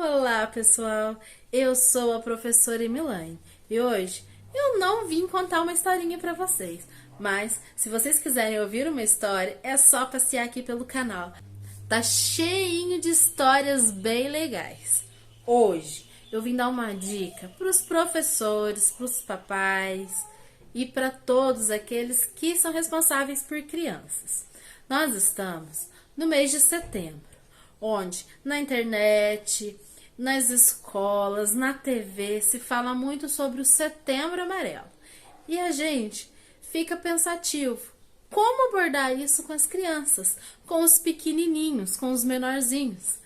Olá, pessoal! Eu sou a professora Emilane e hoje eu não vim contar uma historinha para vocês, mas se vocês quiserem ouvir uma história, é só passear aqui pelo canal. Tá cheinho de histórias bem legais. Hoje eu vim dar uma dica para os professores, para os papais e para todos aqueles que são responsáveis por crianças. Nós estamos no mês de setembro, onde na internet, nas escolas, na TV se fala muito sobre o Setembro Amarelo. E a gente fica pensativo, como abordar isso com as crianças, com os pequenininhos, com os menorzinhos?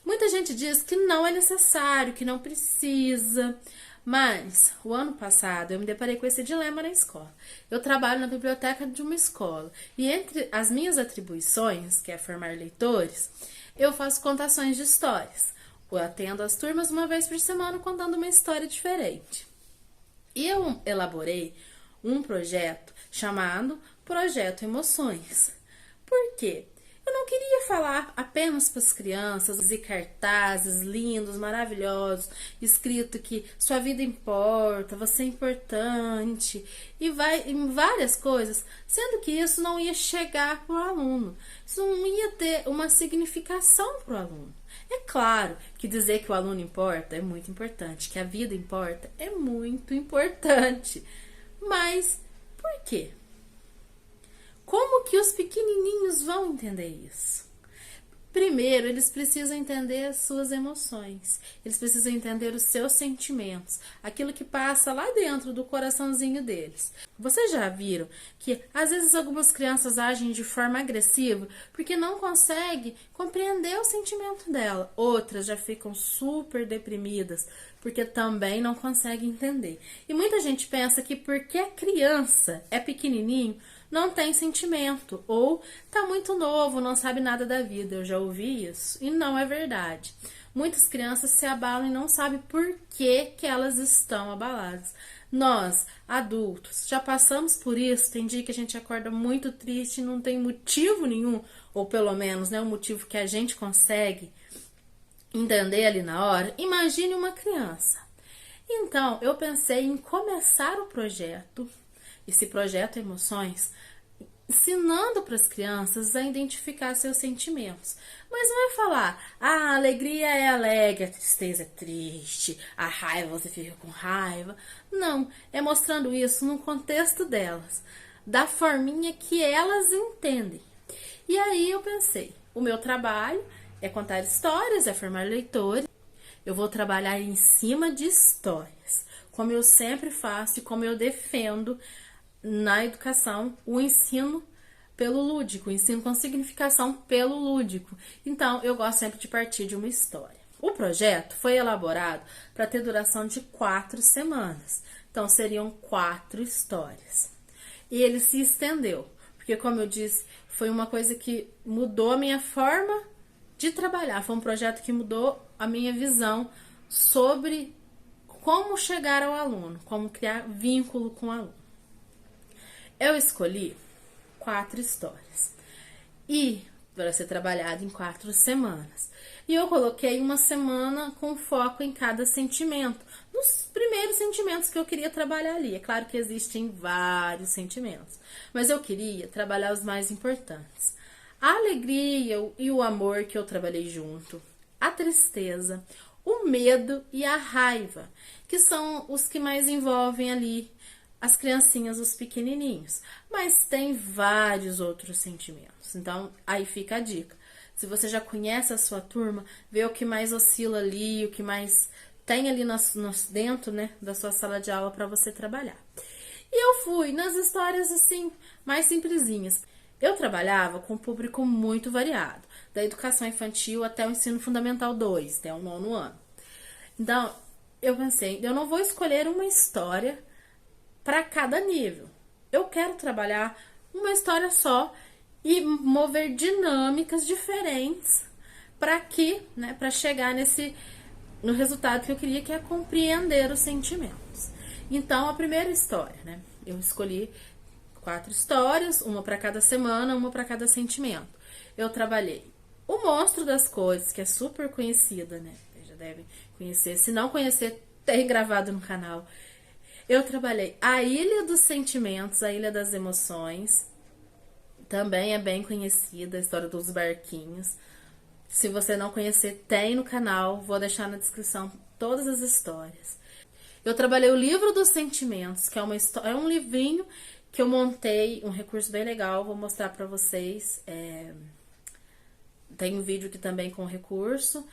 Muita gente diz que não é necessário, que não precisa, mas o ano passado eu me deparei com esse dilema na escola. Eu trabalho na biblioteca de uma escola e entre as minhas atribuições, que é formar leitores, eu faço contações de histórias. Eu atendo as turmas uma vez por semana contando uma história diferente. E eu elaborei um projeto chamado Projeto Emoções. Por quê? Eu não queria falar apenas para as crianças e cartazes lindos, maravilhosos, escrito que sua vida importa, você é importante e vai em várias coisas, sendo que isso não ia chegar para o aluno, isso não ia ter uma significação para o aluno. É claro que dizer que o aluno importa é muito importante, que a vida importa é muito importante, mas por quê? Como que os pequenininhos vão entender isso? Primeiro, eles precisam entender as suas emoções, eles precisam entender os seus sentimentos, aquilo que passa lá dentro do coraçãozinho deles. Vocês já viram que às vezes algumas crianças agem de forma agressiva porque não conseguem compreender o sentimento dela. Outras já ficam super deprimidas porque também não conseguem entender. E muita gente pensa que porque a criança é pequenininho, não tem sentimento, ou tá muito novo, não sabe nada da vida. Eu já ouvi isso e não é verdade. Muitas crianças se abalam e não sabem por que elas estão abaladas. Nós, adultos, já passamos por isso. Tem dia que a gente acorda muito triste e não tem motivo nenhum, ou pelo menos, né, um motivo que a gente consegue entender ali na hora. Imagine uma criança. Então, eu pensei em começar o projeto, esse projeto Emoções, ensinando para as crianças a identificar seus sentimentos. Mas não é falar, a alegria é alegre, a tristeza é triste, a raiva você fica com raiva. Não, é mostrando isso no contexto delas, da forminha que elas entendem. E aí eu pensei, o meu trabalho é contar histórias, é formar leitores. Eu vou trabalhar em cima de histórias, como eu sempre faço e como eu defendo na educação, o ensino pelo lúdico, o ensino com significação pelo lúdico. Então, eu gosto sempre de partir de uma história. O projeto foi elaborado para ter duração de 4 semanas. Então, seriam 4 histórias. E ele se estendeu, porque, como eu disse, foi uma coisa que mudou a minha forma de trabalhar. Foi um projeto que mudou a minha visão sobre como chegar ao aluno, como criar vínculo com o aluno. Eu escolhi 4 histórias e para ser trabalhado em 4 semanas. E eu coloquei uma semana com foco em cada sentimento, nos primeiros sentimentos que eu queria trabalhar ali. É claro que existem vários sentimentos, mas eu queria trabalhar os mais importantes. A alegria e o amor que eu trabalhei junto, a tristeza, o medo e a raiva, que são os que mais envolvem ali as criancinhas, os pequenininhos, mas tem vários outros sentimentos. Então, aí fica a dica. Se você já conhece a sua turma, vê o que mais oscila ali, o que mais tem ali dentro, né, da sua sala de aula para você trabalhar. E eu fui nas histórias assim, mais simplesinhas. Eu trabalhava com um público muito variado, da educação infantil até o ensino fundamental 2, até o 9º ano. Então, eu pensei, eu não vou escolher uma história para cada nível. Eu quero trabalhar uma história só e mover dinâmicas diferentes para para chegar no resultado que eu queria, que é compreender os sentimentos. Então, a primeira história, né? Eu escolhi 4 histórias, uma para cada semana, uma para cada sentimento. Eu trabalhei O Monstro das Cores, que é super conhecida, né? já devem conhecer. Se não conhecer, tem gravado no canal. Eu trabalhei a Ilha dos Sentimentos, a Ilha das Emoções. Também é bem conhecida, a história dos barquinhos. Se você não conhecer, tem no canal. Vou deixar na descrição todas as histórias. Eu trabalhei o Livro dos Sentimentos, que é um livrinho que eu montei, um recurso bem legal. Vou mostrar pra vocês. Tem um vídeo aqui também com recurso.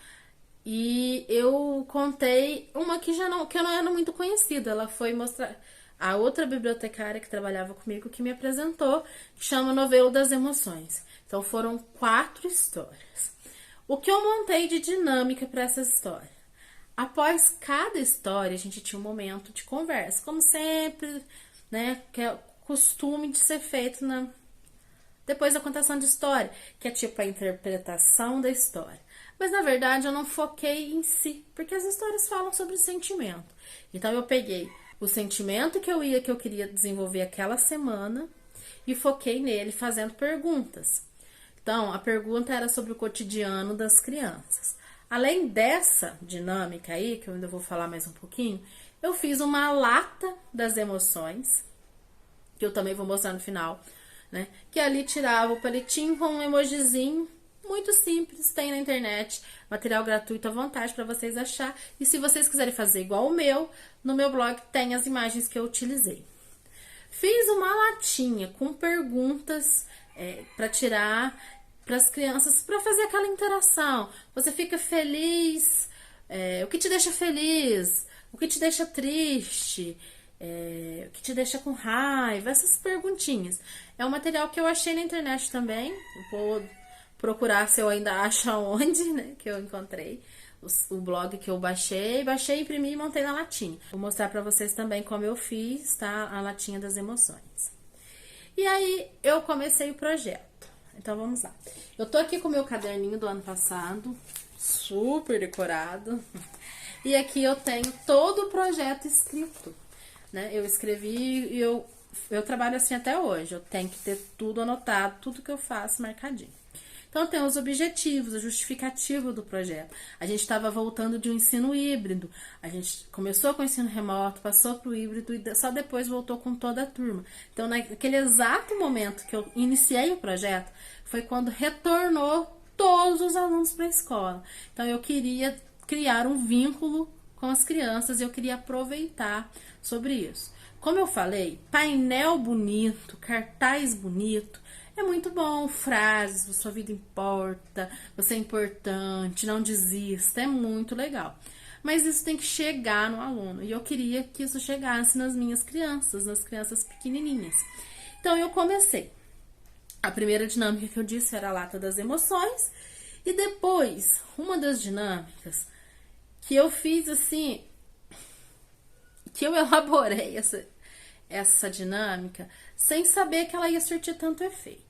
E eu contei uma que eu não era muito conhecida. Ela foi mostrar a outra bibliotecária que trabalhava comigo que me apresentou, que chama Novelo das Emoções. Então foram 4 histórias. O que eu montei de dinâmica para essa história? Após cada história, a gente tinha um momento de conversa, como sempre, né? Que é costume de ser feito depois da contação de história, que é tipo a interpretação da história. Mas, na verdade, eu não foquei em si, porque as histórias falam sobre sentimento. Então, eu peguei o sentimento que eu queria desenvolver aquela semana e foquei nele fazendo perguntas. Então, a pergunta era sobre o cotidiano das crianças. Além dessa dinâmica aí, que eu ainda vou falar mais um pouquinho, eu fiz uma lata das emoções, que eu também vou mostrar no final, né? Que ali tirava o palitinho com um emojizinho, muito simples, tem na internet, material gratuito à vontade para vocês achar. E se vocês quiserem fazer igual o meu, no meu blog tem as imagens que eu utilizei. Fiz uma latinha com perguntas para tirar para as crianças, para fazer aquela interação. Você fica feliz? O que te deixa feliz? O que te deixa triste? O que te deixa com raiva? Essas perguntinhas. É um material que eu achei na internet também. Vou procurar se eu ainda acho aonde, né, que eu encontrei o blog que eu baixei, imprimi e montei na latinha. Vou mostrar pra vocês também como eu fiz, tá? A latinha das emoções. E aí, eu comecei o projeto. Então, vamos lá. Eu tô aqui com o meu caderninho do ano passado, super decorado. E aqui eu tenho todo o projeto escrito, né? Eu escrevi e eu trabalho assim até hoje. Eu tenho que ter tudo anotado, tudo que eu faço marcadinho. Então, tem os objetivos, a justificativa do projeto. A gente estava voltando de um ensino híbrido. A gente começou com o ensino remoto, passou para o híbrido e só depois voltou com toda a turma. Então, naquele exato momento que eu iniciei o projeto, foi quando retornou todos os alunos para a escola. Então, eu queria criar um vínculo com as crianças e eu queria aproveitar sobre isso. Como eu falei, painel bonito, cartaz bonito, é muito bom, frases, sua vida importa, você é importante, não desista, é muito legal. Mas isso tem que chegar no aluno, e eu queria que isso chegasse nas minhas crianças, nas crianças pequenininhas. Então, eu comecei. A primeira dinâmica que eu disse era a lata das emoções, e depois, uma das dinâmicas que eu fiz assim, que eu elaborei essa dinâmica sem saber que ela ia surtir tanto efeito.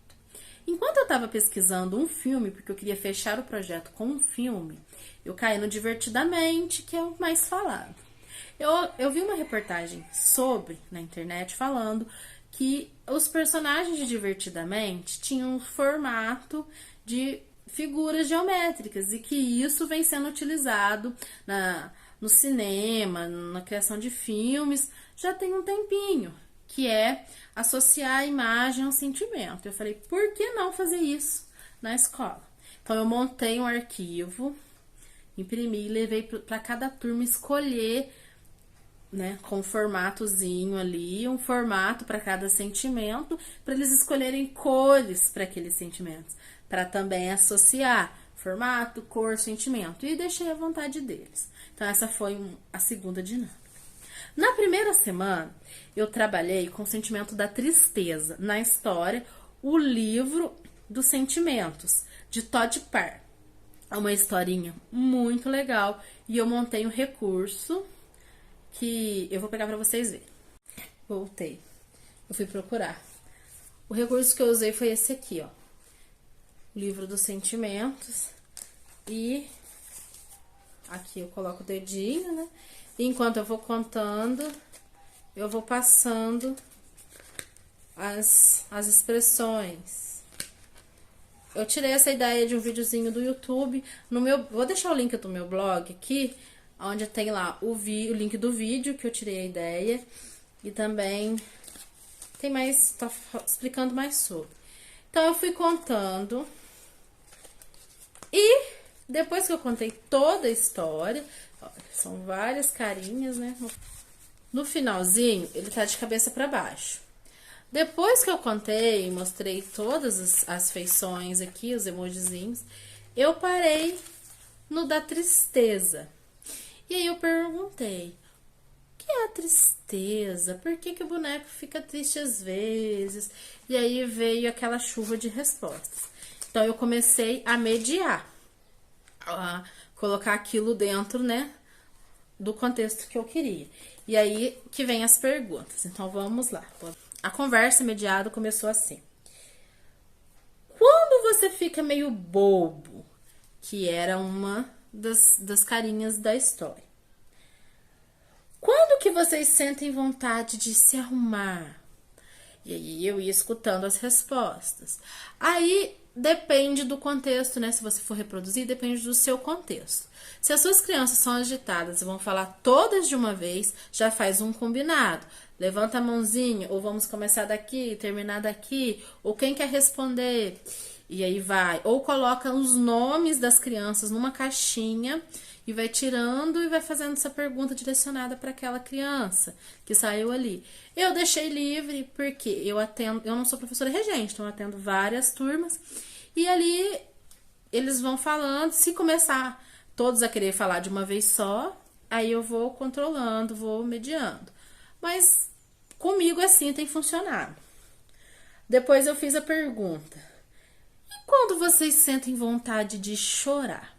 Enquanto eu estava pesquisando um filme, porque eu queria fechar o projeto com um filme, eu caí no Divertidamente, que é o mais falado. Eu vi uma reportagem na internet falando que os personagens de Divertidamente tinham um formato de figuras geométricas e que isso vem sendo utilizado no cinema, na criação de filmes, já tem um tempinho, que é associar a imagem ao sentimento. Eu falei, por que não fazer isso na escola? Então, eu montei um arquivo, imprimi e levei para cada turma escolher, né, com um formatozinho ali, um formato para cada sentimento, para eles escolherem cores para aqueles sentimentos, para também associar formato, cor, sentimento, e deixei à vontade deles. Então, essa foi a segunda dinâmica. Na primeira semana, eu trabalhei com o sentimento da tristeza, na história, o livro dos sentimentos, de Todd Parr. É uma historinha muito legal, e eu montei um recurso que eu vou pegar para vocês verem. Voltei, eu fui procurar. O recurso que eu usei foi esse aqui, ó. O livro dos sentimentos, e aqui eu coloco o dedinho, né? E enquanto eu vou contando, eu vou passando as expressões. Eu tirei essa ideia de um videozinho do YouTube. Vou deixar o link do meu blog aqui, onde tem lá o link do vídeo que eu tirei a ideia. E também tem mais, tá explicando mais sobre. Então, eu fui contando. E depois que eu contei toda a história, ó, são várias carinhas, né? No finalzinho, ele tá de cabeça para baixo. Depois que eu contei, mostrei todas as feições aqui, os emojizinhos, eu parei no da tristeza. E aí eu perguntei, o que é a tristeza? Por que o boneco fica triste às vezes? E aí veio aquela chuva de respostas. Então eu comecei a mediar, a colocar aquilo dentro, né, do contexto que eu queria. E aí que vem as perguntas. Então vamos lá. A conversa mediada começou assim. Quando você fica meio bobo, que era uma das carinhas da história. Quando que vocês sentem vontade de se arrumar? E aí eu ia escutando as respostas. Aí depende do contexto, né? Se você for reproduzir, depende do seu contexto. Se as suas crianças são agitadas e vão falar todas de uma vez, já faz um combinado. Levanta a mãozinha, ou vamos começar daqui, terminar daqui, ou quem quer responder. E aí vai. Ou coloca os nomes das crianças numa caixinha e vai tirando e vai fazendo essa pergunta direcionada para aquela criança que saiu ali. Eu deixei livre porque eu não sou professora regente, então eu atendo várias turmas e ali eles vão falando. Se começar todos a querer falar de uma vez só, aí eu vou controlando, vou mediando. Mas comigo assim tem funcionado. Depois eu fiz a pergunta: e quando vocês sentem vontade de chorar?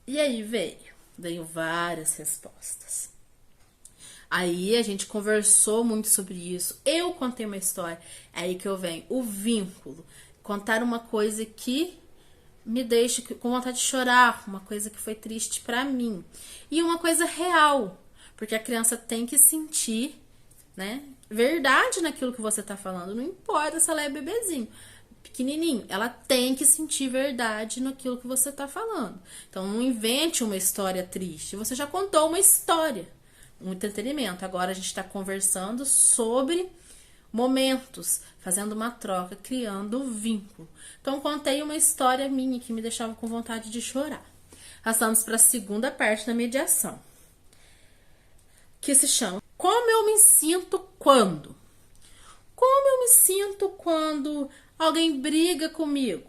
E aí veio várias respostas. Aí a gente conversou muito sobre isso. Eu contei uma história. É aí que eu venho. O vínculo. Contar uma coisa que me deixa com vontade de chorar. Uma coisa que foi triste pra mim. E uma coisa real. Porque a criança tem que sentir, né, verdade naquilo que você tá falando. Não importa se ela é bebezinho, pequenininho, ela tem que sentir verdade naquilo que você tá falando. Então não invente uma história triste. Você já contou uma história, um entretenimento. Agora a gente tá conversando sobre momentos, fazendo uma troca, criando um vínculo. Então contei uma história minha que me deixava com vontade de chorar. Passamos para a segunda parte da mediação, que se chama Como eu me sinto quando? Como eu me sinto quando alguém briga comigo?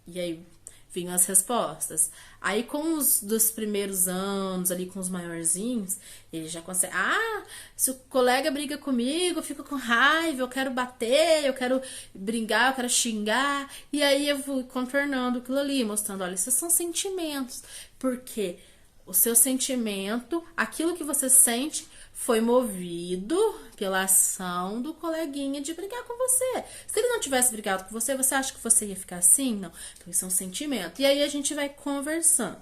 E aí vinham as respostas. Aí com os dos primeiros anos, ali com os maiorzinhos, ele já consegue. Ah, se o colega briga comigo, eu fico com raiva, eu quero bater, eu quero brigar, eu quero xingar. E aí eu vou contornando aquilo ali, mostrando, olha, esses são sentimentos. Porque o seu sentimento, aquilo que você sente, foi movido pela ação do coleguinha de brigar com você. Se ele não tivesse brigado com você, você acha que você ia ficar assim? Não. Então isso é um sentimento. E aí a gente vai conversando.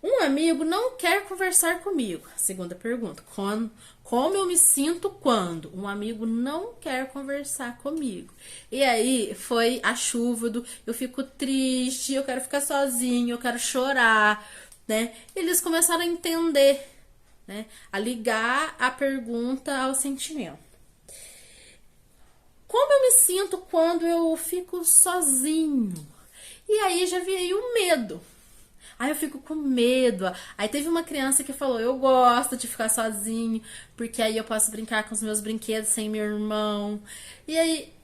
Um amigo não quer conversar comigo. Segunda pergunta. Como eu me sinto quando um amigo não quer conversar comigo? E aí foi a chuva do eu fico triste, eu quero ficar sozinho, eu quero chorar, né? Eles começaram a entender, né, a ligar a pergunta ao sentimento. Como eu me sinto quando eu fico sozinho? E aí já veio o medo. Aí eu fico com medo. Aí teve uma criança que falou, eu gosto de ficar sozinho, porque aí eu posso brincar com os meus brinquedos sem meu irmão. E aí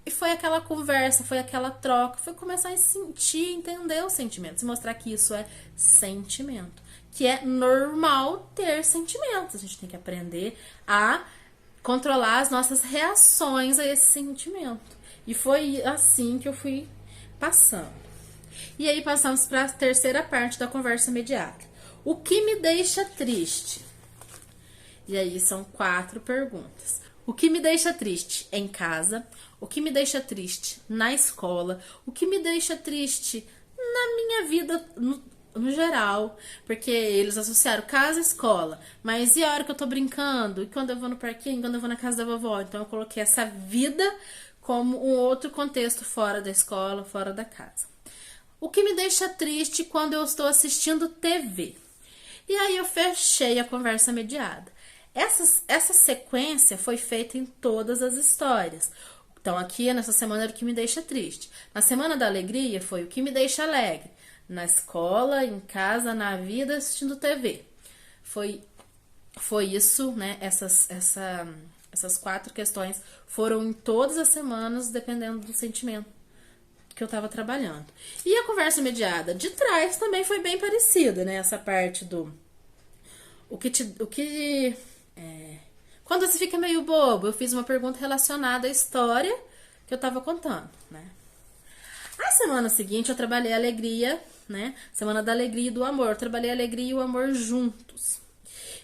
foi aquela conversa, foi aquela troca, foi começar a sentir, entender os sentimentos e mostrar que isso é sentimento. Que é normal ter sentimentos. A gente tem que aprender a controlar as nossas reações a esse sentimento. E foi assim que eu fui passando. E aí passamos para a terceira parte da conversa mediada. O que me deixa triste? E aí são 4 perguntas. O que me deixa triste em casa? O que me deixa triste na escola? O que me deixa triste na minha vida no geral, porque eles associaram casa e escola, mas e a hora que eu tô brincando? E quando eu vou no parquinho? Quando eu vou na casa da vovó? Então eu coloquei essa vida como um outro contexto fora da escola, fora da casa. O que me deixa triste quando eu estou assistindo TV. E aí eu fechei a conversa mediada. Essa sequência foi feita em todas as histórias. Então aqui nessa semana era o que me deixa triste. Na semana da alegria foi o que me deixa alegre. Na escola, em casa, na vida, assistindo TV. Foi isso, né? Essas 4 questões foram em todas as semanas, dependendo do sentimento que eu tava trabalhando. E a conversa mediada de trás também foi bem parecida, né? Essa parte do... Quando você fica meio bobo, eu fiz uma pergunta relacionada à história que eu tava contando, né? A semana seguinte eu trabalhei a alegria, né? Semana da alegria e do amor. Eu trabalhei a alegria e o amor juntos.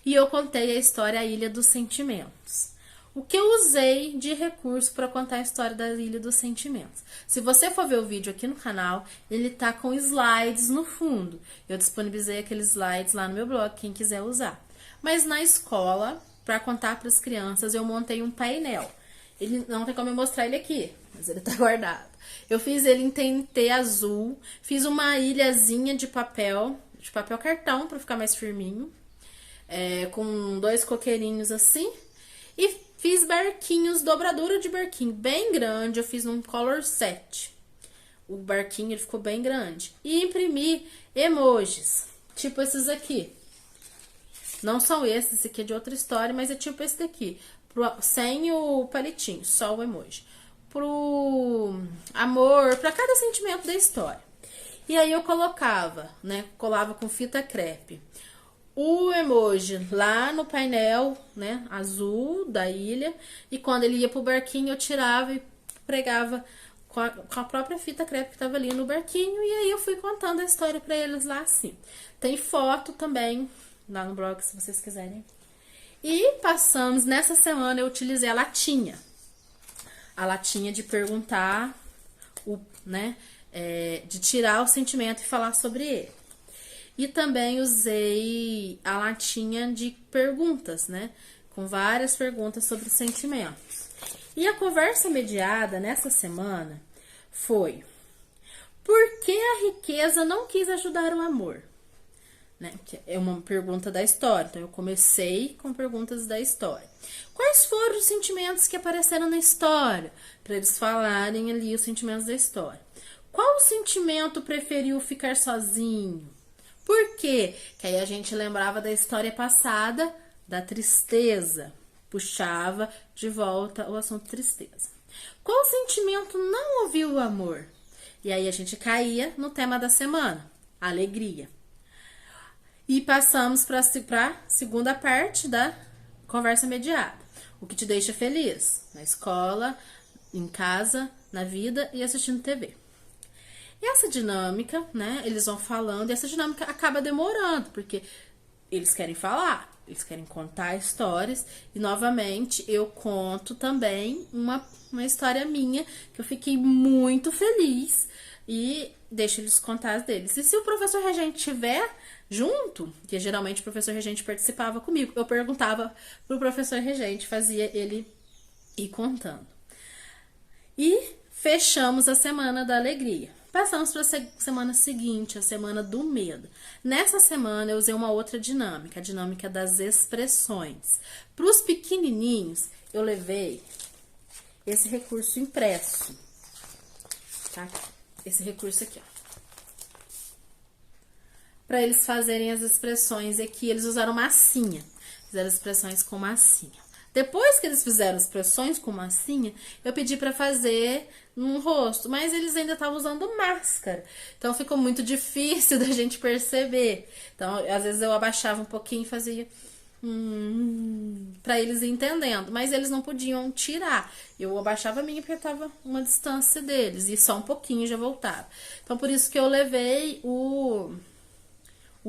E eu contei a história A Ilha dos Sentimentos. O que eu usei de recurso para contar a história da Ilha dos Sentimentos. Se você for ver o vídeo aqui no canal, ele tá com slides no fundo. Eu disponibilizei aqueles slides lá no meu blog, quem quiser usar. Mas na escola, para contar para as crianças, eu montei um painel. Ele não tem como eu mostrar ele aqui, mas ele tá guardado. Eu fiz ele em TNT azul, fiz uma ilhazinha de papel cartão para ficar mais firminho, com 2 coqueirinhos assim, e fiz barquinhos, dobradura de barquinho bem grande, eu fiz num color set. O barquinho ele ficou bem grande. E imprimi emojis, tipo esses aqui. Não são esses, esse aqui é de outra história, mas é tipo esse daqui. Sem o palitinho, só o emoji. Pro amor, pra cada sentimento da história. E aí eu colocava, né? Colava com fita crepe o emoji lá no painel, né? Azul da ilha. E quando ele ia pro barquinho, eu tirava e pregava com a própria fita crepe que tava ali no barquinho. E aí eu fui contando a história pra eles lá assim. Tem foto também lá no blog, se vocês quiserem. E passamos, nessa semana eu utilizei a latinha. A latinha de perguntar, né? De tirar o sentimento e falar sobre ele. E também usei a latinha de perguntas, né? Com várias perguntas sobre sentimentos. E a conversa mediada nessa semana foi: por que a riqueza não quis ajudar o amor? Né? Que é uma pergunta da história. Então, eu comecei com perguntas da história. Quais foram os sentimentos que apareceram na história? Para eles falarem ali os sentimentos da história. Qual sentimento preferiu ficar sozinho? Por quê? Que aí a gente lembrava da história passada, da tristeza. Puxava de volta o assunto tristeza. Qual sentimento não ouviu o amor? E aí a gente caía no tema da semana, alegria. E passamos para a segunda parte da conversa mediada. O que te deixa feliz? Na escola, em casa, na vida e assistindo TV. E essa dinâmica, né? Eles vão falando e essa dinâmica acaba demorando, porque eles querem falar, eles querem contar histórias. E novamente eu conto também uma história minha que eu fiquei muito feliz e deixo eles contar as deles. E se o professor regente estiver junto, que geralmente o professor regente participava comigo, eu perguntava pro professor regente, fazia ele ir contando. E fechamos a semana da alegria. Passamos para a semana seguinte, a semana do medo. Nessa semana eu usei uma outra dinâmica, a dinâmica das expressões. Para os pequenininhos, eu levei esse recurso impresso, tá? Esse recurso aqui, ó. Para eles fazerem as expressões aqui, eles usaram massinha. Fizeram as expressões com massinha. Depois que eles fizeram as expressões com massinha, eu pedi para fazer no rosto, mas eles ainda estavam usando máscara. Então ficou muito difícil da gente perceber. Então, às vezes eu abaixava um pouquinho e fazia para eles entendendo, mas eles não podiam tirar. Eu abaixava a minha porque estava uma distância deles e só um pouquinho já voltava. Então por isso que eu levei o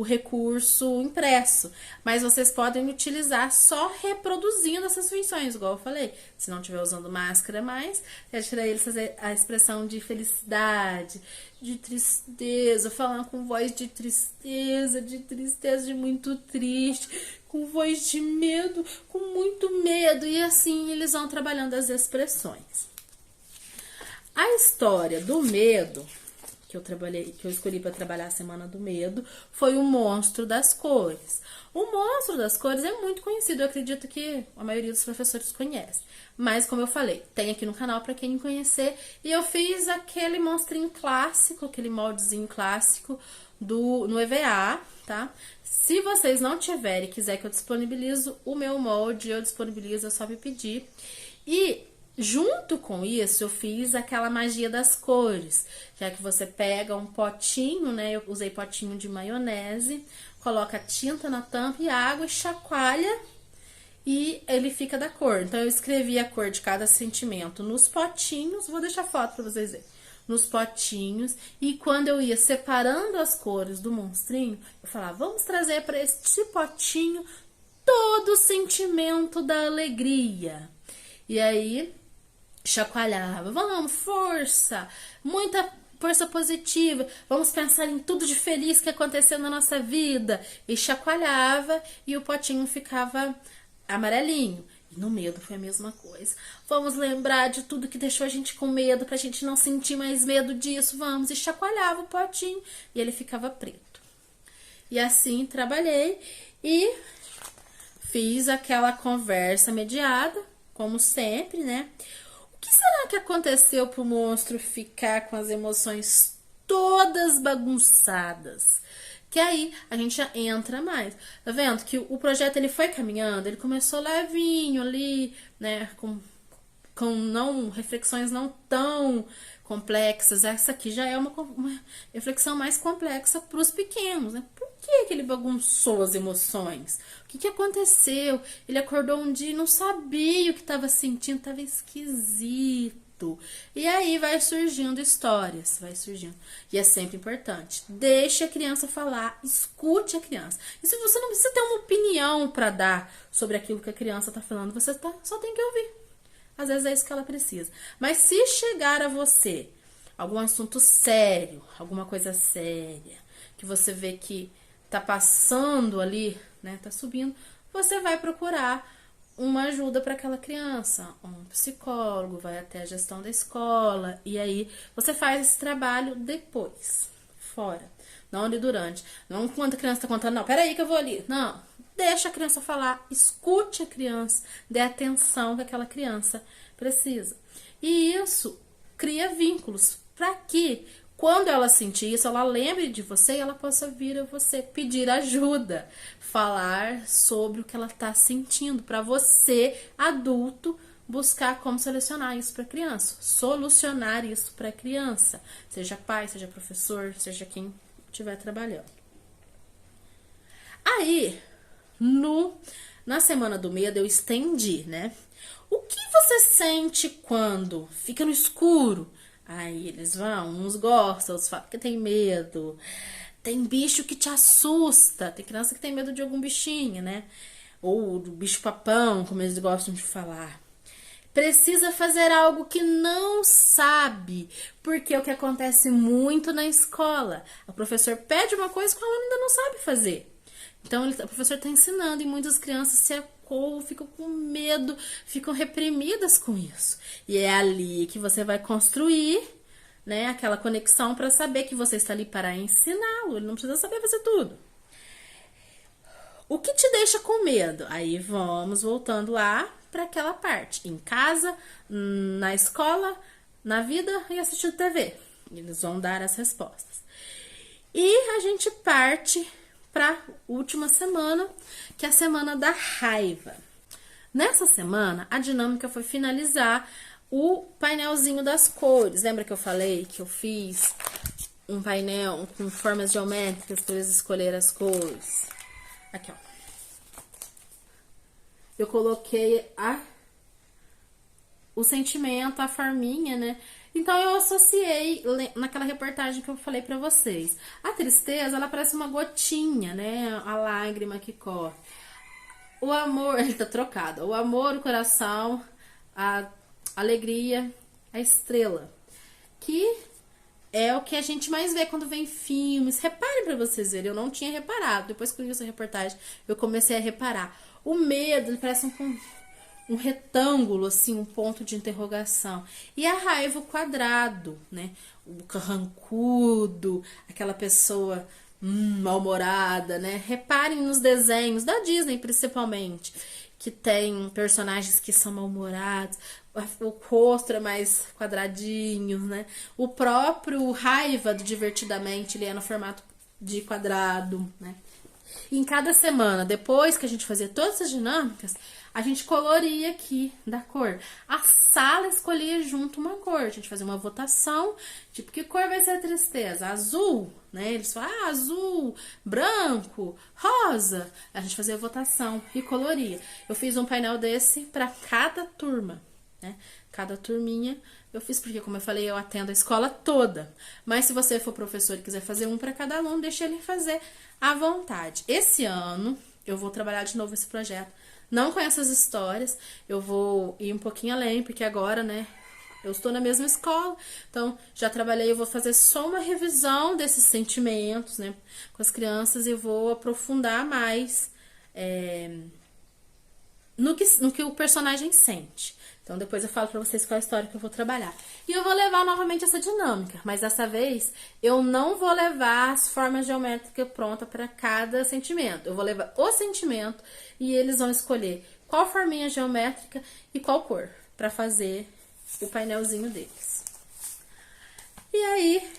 recurso impresso, mas vocês podem utilizar só reproduzindo essas funções, igual eu falei. Se não estiver usando máscara mais, deixa eles fazer a expressão de felicidade, de tristeza, falando com voz de tristeza, de muito triste, com voz de medo, com muito medo, e assim eles vão trabalhando as expressões. A história do medo que eu escolhi para trabalhar a Semana do Medo foi o Monstro das Cores. O Monstro das Cores é muito conhecido, eu acredito que a maioria dos professores conhece. Mas, como eu falei, tem aqui no canal para quem não conhecer. E eu fiz aquele monstrinho clássico, aquele moldezinho clássico no EVA, tá? Se vocês não tiverem e quiser que eu disponibilizo o meu molde, eu disponibilizo, é só me pedir. E junto com isso, eu fiz aquela magia das cores, que é que você pega um potinho, né? Eu usei potinho de maionese, coloca tinta na tampa e água e chacoalha e ele fica da cor. Então, eu escrevi a cor de cada sentimento nos potinhos, vou deixar foto pra vocês verem. Nos potinhos, e quando eu ia separando as cores do monstrinho, eu falava, vamos trazer para este potinho todo o sentimento da alegria. E aí, chacoalhava, vamos, força, muita força positiva, vamos pensar em tudo de feliz que aconteceu na nossa vida. E chacoalhava e o potinho ficava amarelinho. E no medo foi a mesma coisa. Vamos lembrar de tudo que deixou a gente com medo, pra gente não sentir mais medo disso, vamos. E chacoalhava o potinho e ele ficava preto. E assim trabalhei e fiz aquela conversa mediada, como sempre, né? O que será que aconteceu pro monstro ficar com as emoções todas bagunçadas? Que aí a gente já entra mais. Tá vendo que o projeto ele foi caminhando, ele começou levinho ali, né? Com não reflexões não tão complexas. Essa aqui já é uma reflexão mais complexa para os pequenos, né? Por que ele bagunçou as emoções? O que aconteceu? Ele acordou um dia e não sabia o que estava sentindo, estava esquisito. E aí vai surgindo histórias, vai surgindo. E é sempre importante. Deixe a criança falar, escute a criança. E se você não precisa ter uma opinião para dar sobre aquilo que a criança está falando, você só tem que ouvir. Às vezes é isso que ela precisa. Mas se chegar a você algum assunto sério, alguma coisa séria, que você vê que tá passando ali, né, tá subindo, você vai procurar uma ajuda para aquela criança, um psicólogo, vai até a gestão da escola, e aí você faz esse trabalho depois, fora, não ali durante. Não quando a criança tá contando, não, peraí que eu vou ali. Não, deixa a criança falar, escute a criança, dê atenção que aquela criança precisa. E isso cria vínculos para que quando ela sentir isso, ela lembre de você e ela possa vir a você pedir ajuda, falar sobre o que ela está sentindo, para você, adulto, buscar como solucionar isso para a criança, solucionar isso para a criança, seja pai, seja professor, seja quem estiver trabalhando. Aí, na Semana do Medo, eu estendi, né? O que você sente quando fica no escuro? Aí eles vão, uns gostam, outros falam que tem medo. Tem bicho que te assusta. Tem criança que tem medo de algum bichinho, né? Ou do bicho-papão, como eles gostam de falar. Precisa fazer algo que não sabe. Porque é o que acontece muito na escola. O professor pede uma coisa que o aluno ainda não sabe fazer. Então, o professor está ensinando e muitas crianças se acolhem, ficam com medo, ficam reprimidas com isso. E é ali que você vai construir, né, aquela conexão para saber que você está ali para ensiná-lo. Ele não precisa saber fazer tudo. O que te deixa com medo? Aí vamos voltando lá para aquela parte. Em casa, na escola, na vida e assistindo TV. Eles vão dar as respostas. E a gente parte para última semana, que é a semana da raiva. Nessa semana, a dinâmica foi finalizar o painelzinho das cores. Lembra que eu falei que eu fiz um painel com formas geométricas para eles escolherem as cores? Aqui, ó. Eu coloquei o sentimento, a forminha, né? Então, eu associei naquela reportagem que eu falei pra vocês. A tristeza, ela parece uma gotinha, né? A lágrima que corre. O amor, ele tá trocado. O amor, o coração, a alegria, a estrela. Que é o que a gente mais vê quando vem filmes. Reparem pra vocês verem, eu não tinha reparado. Depois que eu vi essa reportagem, eu comecei a reparar. O medo, ele parece um retângulo, assim, um ponto de interrogação. E a raiva, o quadrado, né? O carrancudo, aquela pessoa mal-humorada, né? Reparem nos desenhos da Disney, principalmente, que tem personagens que são mal-humorados, o rosto é mais quadradinho, né? O próprio Raiva do Divertidamente, ele é no formato de quadrado, né? E em cada semana, depois que a gente fazia todas essas dinâmicas, a gente coloria aqui da cor. A sala escolhia junto uma cor. A gente fazia uma votação, tipo, que cor vai ser a tristeza? Azul, né? Eles falavam, azul, branco, rosa. A gente fazia a votação e coloria. Eu fiz um painel desse para cada turma, né? Cada turminha eu fiz porque, como eu falei, eu atendo a escola toda. Mas se você for professor e quiser fazer um para cada aluno, deixa ele fazer à vontade. Esse ano eu vou trabalhar de novo esse projeto. Não com essas histórias, eu vou ir um pouquinho além, porque agora, né, eu estou na mesma escola, então já trabalhei, eu vou fazer só uma revisão desses sentimentos, né, com as crianças e vou aprofundar mais no que o personagem sente. Então depois eu falo pra vocês qual é a história que eu vou trabalhar. E eu vou levar novamente essa dinâmica, mas dessa vez eu não vou levar as formas geométricas prontas para cada sentimento. Eu vou levar o sentimento e eles vão escolher qual forminha geométrica e qual cor para fazer o painelzinho deles. E aí,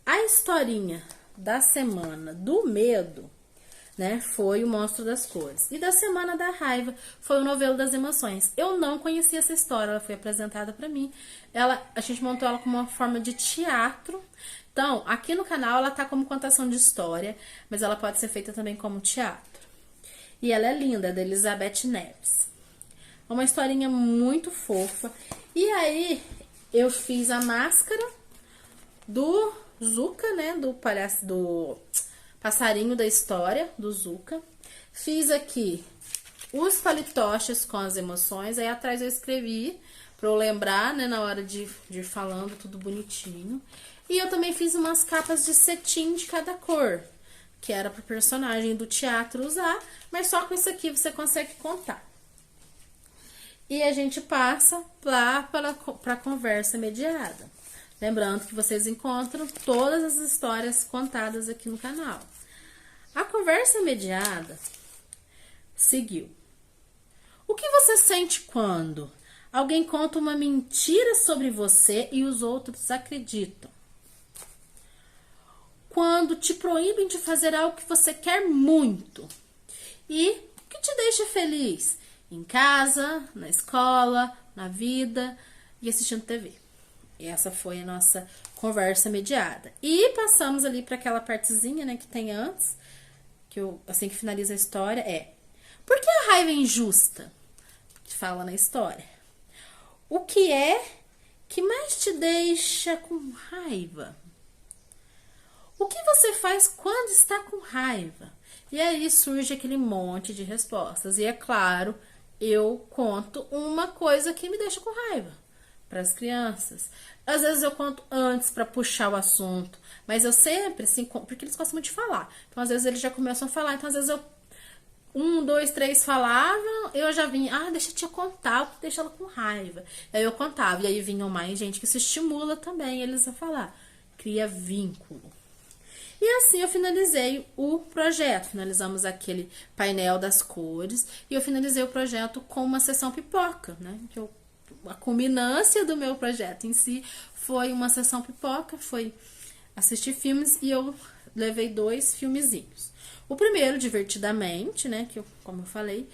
a historinha da semana do medo, né, foi o Monstro das Cores. E da Semana da Raiva foi o Novelo das Emoções. Eu não conhecia essa história, ela foi apresentada pra mim. A gente montou ela como uma forma de teatro. Então, aqui no canal ela tá como contação de história, mas ela pode ser feita também como teatro. E ela é linda, é da Elizabeth Neves. É uma historinha muito fofa. E aí, eu fiz a máscara do Zuca, né, do palhaço do passarinho da história do Zuca. Fiz aqui os palitoches com as emoções. Aí atrás eu escrevi pra eu lembrar, né, na hora de ir falando tudo bonitinho. E eu também fiz umas capas de cetim de cada cor, que era pro personagem do teatro usar, mas só com isso aqui você consegue contar. E a gente passa lá pra conversa mediada. Lembrando que vocês encontram todas as histórias contadas aqui no canal. A conversa mediada seguiu. O que você sente quando alguém conta uma mentira sobre você e os outros acreditam? Quando te proíbem de fazer algo que você quer muito e o que te deixa feliz? Em casa, na escola, na vida e assistindo TV. Essa foi a nossa conversa mediada. E passamos ali para aquela partezinha, né, que tem antes, que eu, assim que finaliza a história, por que a raiva é injusta? Que fala na história. O que é que mais te deixa com raiva? O que você faz quando está com raiva? E aí surge aquele monte de respostas. E é claro, eu conto uma coisa que me deixa com raiva para as crianças. Às vezes eu conto antes para puxar o assunto, mas eu sempre, assim, porque eles gostam muito de falar. Então, às vezes eles já começam a falar. Então, às vezes eu, 1, 2, 3 falavam, eu já vinha, deixa eu te contar, deixa ela com raiva. Aí eu contava, e aí vinham mais gente que se estimula também eles a falar. Cria vínculo. E assim eu finalizei o projeto. Finalizamos aquele painel das cores e eu finalizei o projeto com uma sessão pipoca, né? A culminância do meu projeto em si foi uma sessão pipoca, foi assistir filmes e eu levei 2 filmezinhos. O primeiro, Divertidamente, né, que como eu falei,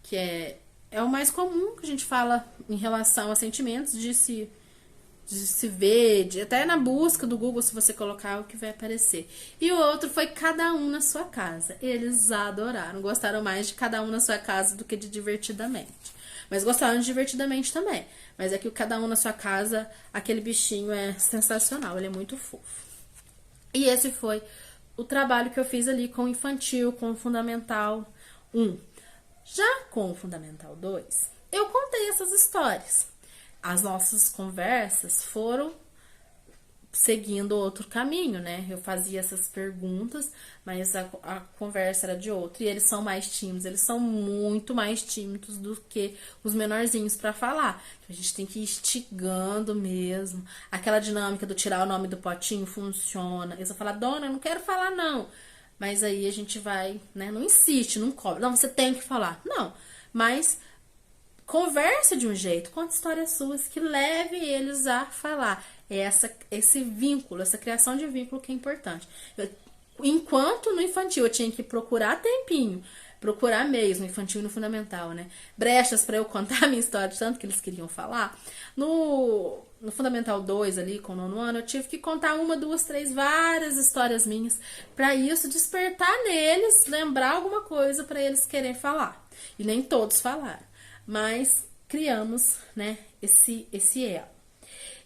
que é o mais comum que a gente fala em relação a sentimentos, de se ver, até na busca do Google, se você colocar, o que vai aparecer. E o outro foi Cada Um na Sua Casa. Eles adoraram, gostaram mais de Cada Um na Sua Casa do que de Divertidamente. Mas gostaram de Divertidamente também. Mas é que o Cada Um na Sua Casa, aquele bichinho é sensacional, ele é muito fofo. E esse foi o trabalho que eu fiz ali com o infantil, com o Fundamental 1. Já com o Fundamental 2, eu contei essas histórias. As nossas conversas foram seguindo outro caminho, né? Eu fazia essas perguntas, mas a conversa era de outro. E eles são mais tímidos, eles são muito mais tímidos do que os menorzinhos para falar. A gente tem que ir instigando mesmo. Aquela dinâmica do tirar o nome do potinho funciona. Eles vão falar, dona, eu não quero falar não. Mas aí a gente vai, né? Não insiste, não cobra. Não, você tem que falar. Não, mas converse de um jeito, conte histórias suas que leve eles a falar. É esse vínculo, essa criação de vínculo que é importante. Enquanto no infantil eu tinha que procurar tempinho, procurar meios no infantil e no fundamental, né? Brechas para eu contar a minha história, de tanto que eles queriam falar. No Fundamental 2 ali, com o 9º ano, eu tive que contar 1, 2, 3, várias histórias minhas, para isso despertar neles, lembrar alguma coisa para eles querem falar. E nem todos falaram, mas criamos, né, esse elo.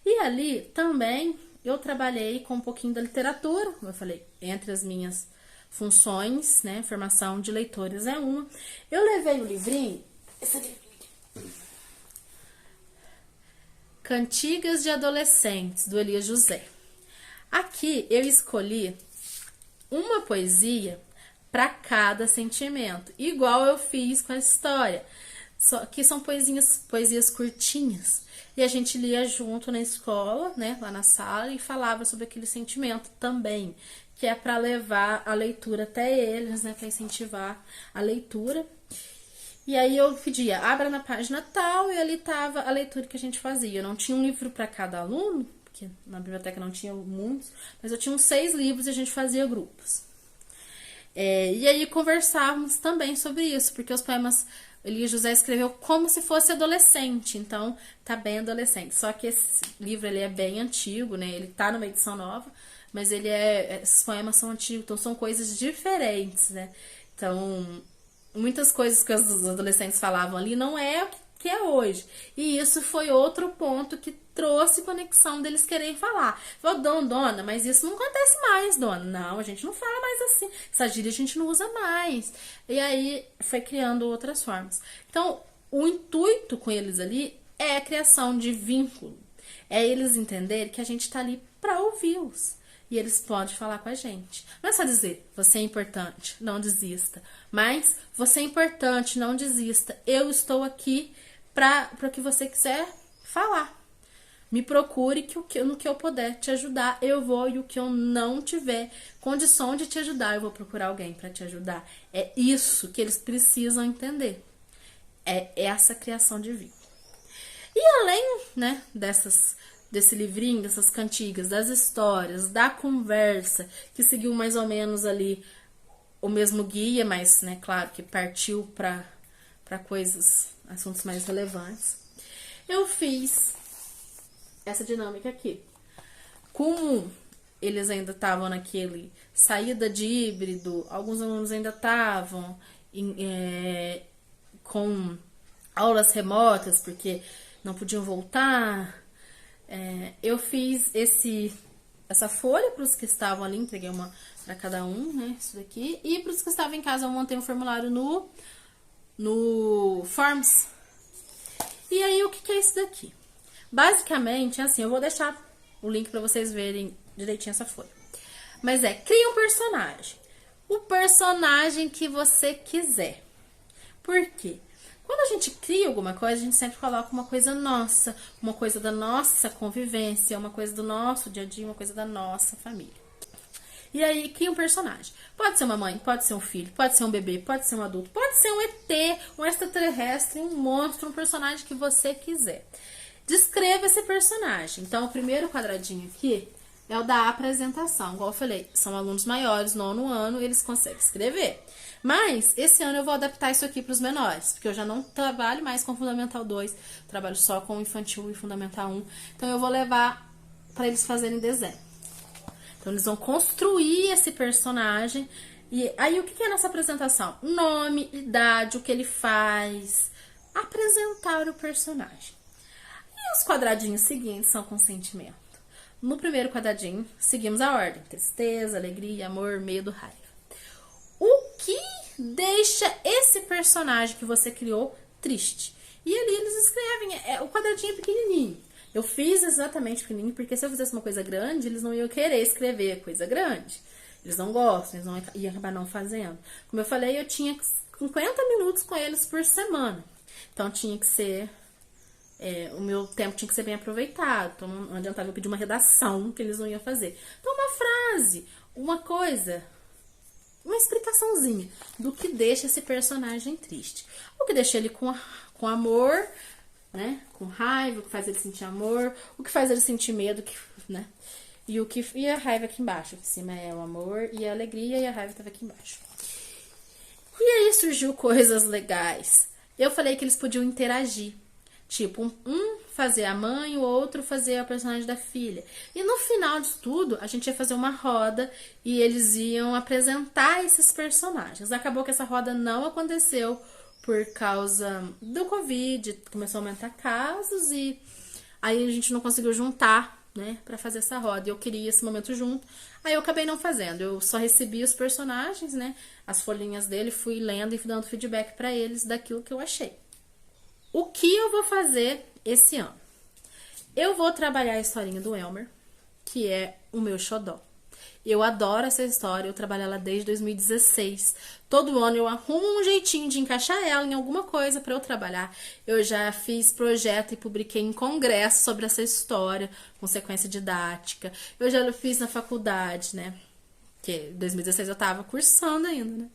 E ali também eu trabalhei com um pouquinho da literatura, como eu falei, entre as minhas funções, né, formação de leitores é uma. Eu levei o livrinho, esse livrinho aqui, Cantigas de Adolescentes, do Elias José. Aqui eu escolhi uma poesia para cada sentimento, igual eu fiz com a história. Só que são poesias curtinhas. E a gente lia junto na escola, né, lá na sala, e falava sobre aquele sentimento também, que é para levar a leitura até eles, né, para incentivar a leitura. E aí eu pedia, abra na página tal, e ali tava a leitura que a gente fazia. Eu não tinha um livro para cada aluno, porque na biblioteca não tinha muitos, mas eu tinha uns 6 livros e a gente fazia grupos. E aí conversávamos também sobre isso, porque os poemas Elias José escreveu como se fosse adolescente, então tá bem adolescente. Só que esse livro ele é bem antigo, né? Ele tá numa edição nova, mas esses poemas são antigos, então são coisas diferentes, né? Então, muitas coisas que os adolescentes falavam ali não é o que é hoje. E isso foi outro ponto que trouxe conexão deles quererem falar. Falou, dona, mas isso não acontece mais, dona. Não, a gente não fala mais assim. Essa gíria a gente não usa mais. E aí foi criando outras formas. Então, o intuito com eles ali é a criação de vínculo. É eles entenderem que a gente tá ali para ouvi-los. E eles podem falar com a gente. Não é só dizer, você é importante, não desista. Mas, você é importante, não desista. Eu estou aqui para o que você quiser falar. Me procure no que eu puder te ajudar, eu vou. E o que eu não tiver condição de te ajudar, eu vou procurar alguém para te ajudar. É isso que eles precisam entender. É essa criação de vínculo. E além, né, desse livrinho, dessas cantigas, das histórias, da conversa, que seguiu mais ou menos ali o mesmo guia, mas, né, claro, que partiu para assuntos mais relevantes. Eu fiz essa dinâmica aqui. Como eles ainda estavam naquele saída de híbrido, alguns alunos ainda estavam com aulas remotas, porque não podiam voltar. Eu fiz essa folha para os que estavam ali, entreguei uma para cada um, né? Isso daqui. E para os que estavam em casa, eu montei um formulário no Forms. E aí, o que é isso daqui? Basicamente, assim, eu vou deixar o link para vocês verem direitinho essa folha. Mas cria um personagem. O personagem que você quiser. Por quê? Quando a gente cria alguma coisa, a gente sempre coloca uma coisa nossa, uma coisa da nossa convivência, uma coisa do nosso dia a dia, uma coisa da nossa família. E aí, cria um personagem. Pode ser uma mãe, pode ser um filho, pode ser um bebê, pode ser um adulto, pode ser um ET, um extraterrestre, um monstro, um personagem que você quiser. Descreva esse personagem. Então, o primeiro quadradinho aqui é o da apresentação. Igual eu falei, são alunos maiores, 9º ano, eles conseguem escrever. Mas, esse ano eu vou adaptar isso aqui para os menores, porque eu já não trabalho mais com Fundamental 2, trabalho só com Infantil e Fundamental 1. Então, eu vou levar para eles fazerem desenho. Então, eles vão construir esse personagem. E aí, o que é a nossa apresentação? Nome, idade, o que ele faz. Apresentar o personagem. E os quadradinhos seguintes são com sentimento. No primeiro quadradinho, seguimos a ordem. Tristeza, alegria, amor, medo, raiva. O que deixa esse personagem que você criou triste? E ali eles escrevem, o quadradinho é pequenininho. Eu fiz exatamente pequenininho, porque se eu fizesse uma coisa grande, eles não iam querer escrever coisa grande. Eles não gostam, eles não iam acabar não fazendo. Como eu falei, eu tinha 50 minutos com eles por semana. Então tinha que ser... o meu tempo tinha que ser bem aproveitado. Então não adiantava eu pedir uma redação que eles não iam fazer. Então uma frase, uma coisa, uma explicaçãozinha do que deixa esse personagem triste. O que deixa ele com amor, né? Com raiva, o que faz ele sentir amor, o que faz ele sentir medo, né? E a raiva aqui embaixo. Aqui em cima é o amor e a alegria, e a raiva estava aqui embaixo. E aí surgiu coisas legais. Eu falei que eles podiam interagir. Tipo, um fazer a mãe, o outro fazer a personagem da filha. E no final de tudo, a gente ia fazer uma roda e eles iam apresentar esses personagens. Acabou que essa roda não aconteceu por causa do Covid, começou a aumentar casos e aí a gente não conseguiu juntar, né, pra fazer essa roda. Eu queria esse momento junto, aí eu acabei não fazendo. Eu só recebi os personagens, né, as folhinhas dele, fui lendo e dando feedback pra eles daquilo que eu achei. O que eu vou fazer esse ano? Eu vou trabalhar a historinha do Elmer, que é o meu xodó. Eu adoro essa história, eu trabalho ela desde 2016. Todo ano eu arrumo um jeitinho de encaixar ela em alguma coisa para eu trabalhar. Eu já fiz projeto e publiquei em congresso sobre essa história, com sequência didática. Eu já fiz na faculdade, né? Que em 2016 eu tava cursando ainda, né?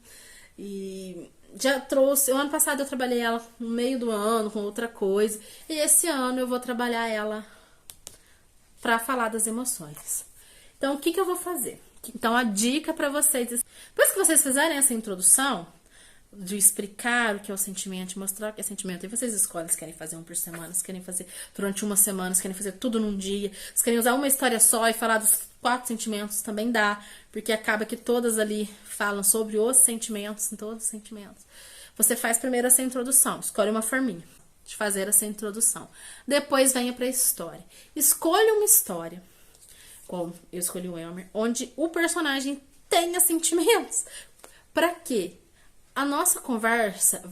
E já trouxe... O ano passado eu trabalhei ela no meio do ano com outra coisa. E esse ano eu vou trabalhar ela pra falar das emoções. Então, o que eu vou fazer? Então, a dica pra vocês... Depois que vocês fizerem essa introdução, de explicar o que é o sentimento, mostrar o que é sentimento, e vocês escolhem se querem fazer um por semana, se querem fazer durante uma semana, se querem fazer tudo num dia, se querem usar uma história só e falar dos 4 sentimentos, também dá, porque acaba que todas ali falam sobre os sentimentos, todos os sentimentos. Você faz primeiro essa introdução, escolhe uma forminha de fazer essa introdução. Depois venha pra história. Escolha uma história, como eu escolhi o Elmer, onde o personagem tenha sentimentos. Pra quê? A nossa conversa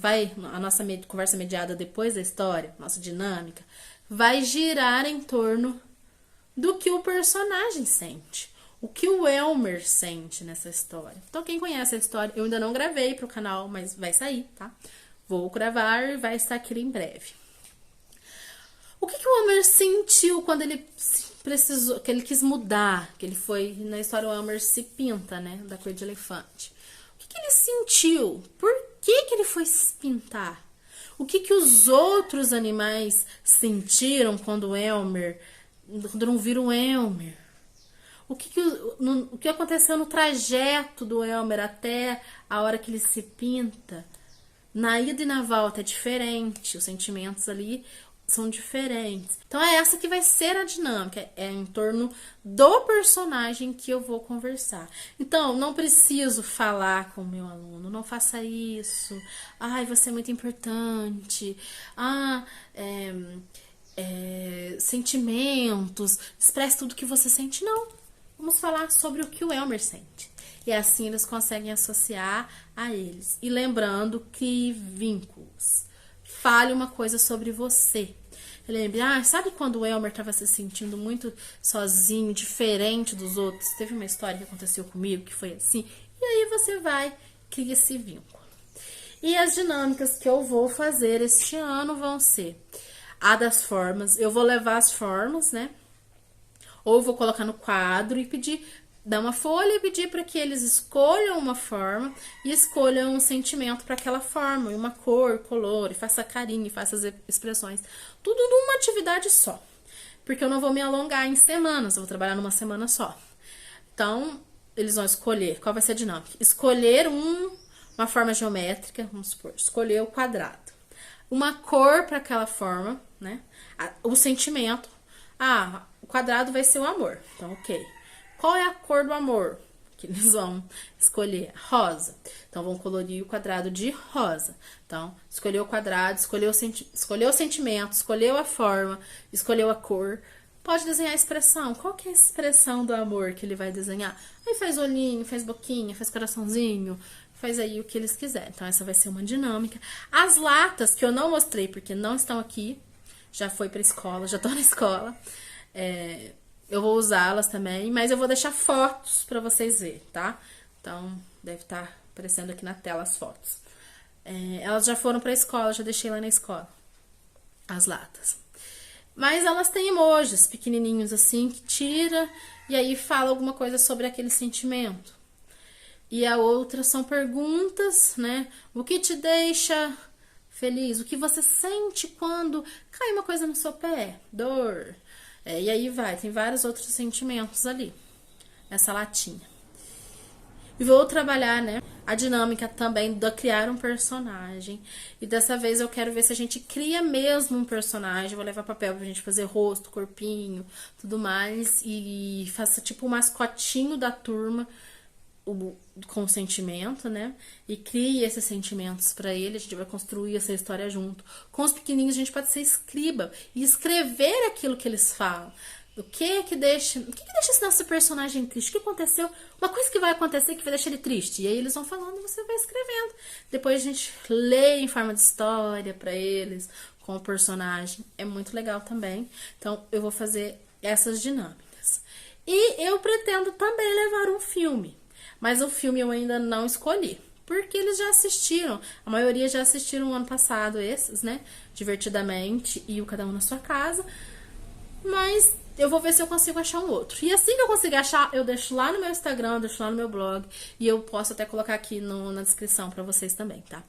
conversa mediada depois da história, nossa dinâmica, vai girar em torno do que o personagem sente. O que o Elmer sente nessa história. Então, quem conhece a história, eu ainda não gravei pro canal, mas vai sair, tá? Vou gravar e vai estar aqui em breve. O que o Elmer sentiu quando ele precisou, que ele quis mudar, que ele foi, na história o Elmer se pinta, né, da cor de elefante. O que ele sentiu? Por que ele foi se pintar? O que os outros animais sentiram quando não viram o Elmer? O que aconteceu no trajeto do Elmer até a hora que ele se pinta? Na ida e na volta é diferente, os sentimentos ali são diferentes. Então é essa que vai ser a dinâmica, é em torno do personagem que eu vou conversar. Então, não preciso falar com o meu aluno, não faça isso. Ai, você é muito importante. Sentimentos, expresse tudo que você sente. Não, vamos falar sobre o que o Elmer sente. E assim eles conseguem associar a eles. E lembrando que vínculos. Fale uma coisa sobre você. Lembre, sabe quando o Elmer estava se sentindo muito sozinho, diferente dos outros? Teve uma história que aconteceu comigo que foi assim. E aí você vai criar esse vínculo. E as dinâmicas que eu vou fazer este ano vão ser a das formas. Eu vou levar as formas, né? Ou vou colocar no quadro e dar uma folha e pedir para que eles escolham uma forma e escolham um sentimento para aquela forma, e uma cor, color, e faça carinho, e faça as expressões. Tudo numa atividade só. Porque eu não vou me alongar em semanas, eu vou trabalhar numa semana só. Então, eles vão escolher, qual vai ser a dinâmica? Escolher uma forma geométrica, vamos supor, escolher o quadrado. Uma cor para aquela forma, né? O sentimento. O quadrado vai ser o amor. Então, ok. Qual é a cor do amor? Que eles vão escolher rosa. Então, vão colorir o quadrado de rosa. Então, escolheu o quadrado, escolheu o sentimento, escolheu a forma, escolheu a cor. Pode desenhar a expressão. Qual que é a expressão do amor que ele vai desenhar? Aí faz olhinho, faz boquinha, faz coraçãozinho, faz aí o que eles quiserem. Então, essa vai ser uma dinâmica. As latas, que eu não mostrei porque não estão aqui, já foi pra escola, já tô na escola. Eu vou usá-las também, mas eu vou deixar fotos pra vocês verem, tá? Então, deve estar aparecendo aqui na tela as fotos. Elas já foram pra escola, já deixei lá na escola as latas. Mas elas têm emojis pequenininhos assim, que tira e aí fala alguma coisa sobre aquele sentimento. E a outra são perguntas, né? O que te deixa feliz? O que você sente quando cai uma coisa no seu pé? Dor. E aí vai, tem vários outros sentimentos ali, nessa latinha. E vou trabalhar, né, a dinâmica também de criar um personagem. E dessa vez eu quero ver se a gente cria mesmo um personagem. Vou levar papel pra gente fazer rosto, corpinho, tudo mais. E faça tipo um mascotinho da turma com sentimento, né? E crie esses sentimentos pra ele. A gente vai construir essa história junto. Com os pequenininhos a gente pode ser escriba e escrever aquilo que eles falam. O que deixa esse nosso personagem triste? O que aconteceu? Uma coisa que vai acontecer que vai deixar ele triste. E aí eles vão falando e você vai escrevendo. Depois a gente lê em forma de história pra eles, com o personagem. É muito legal também. Então eu vou fazer essas dinâmicas. E eu pretendo também levar um filme. Mas o filme eu ainda não escolhi. Porque eles já assistiram. A maioria já assistiram ano passado esses, né? Divertidamente e o Cada Um na Sua Casa. Mas eu vou ver se eu consigo achar um outro. E assim que eu conseguir achar, eu deixo lá no meu Instagram, eu deixo lá no meu blog. E eu posso até colocar aqui na descrição pra vocês também, tá?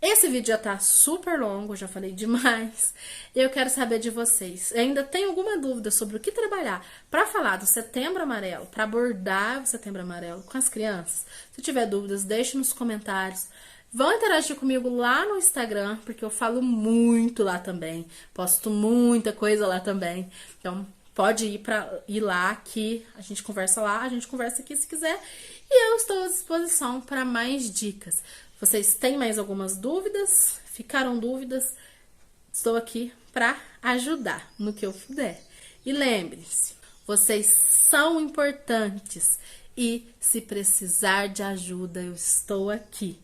Esse vídeo já tá super longo, já falei demais. Eu quero saber de vocês. Ainda tem alguma dúvida sobre o que trabalhar pra falar do Setembro Amarelo, pra abordar o Setembro Amarelo com as crianças? Se tiver dúvidas, deixe nos comentários. Vão interagir comigo lá no Instagram, porque eu falo muito lá também. Posto muita coisa lá também. Então, pode ir lá que a gente conversa lá, a gente conversa aqui se quiser. E eu estou à disposição para mais dicas. Vocês têm mais algumas dúvidas? Ficaram dúvidas? Estou aqui para ajudar no que eu puder. E lembre-se, vocês são importantes. E se precisar de ajuda, eu estou aqui.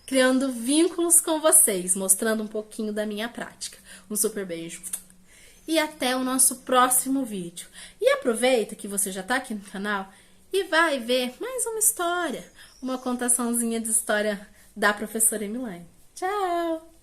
Criando vínculos com vocês, mostrando um pouquinho da minha prática. Um super beijo. E até o nosso próximo vídeo. E aproveita que você já está aqui no canal e vai ver mais uma história. Uma contaçãozinha de história da professora Emilaine. Tchau!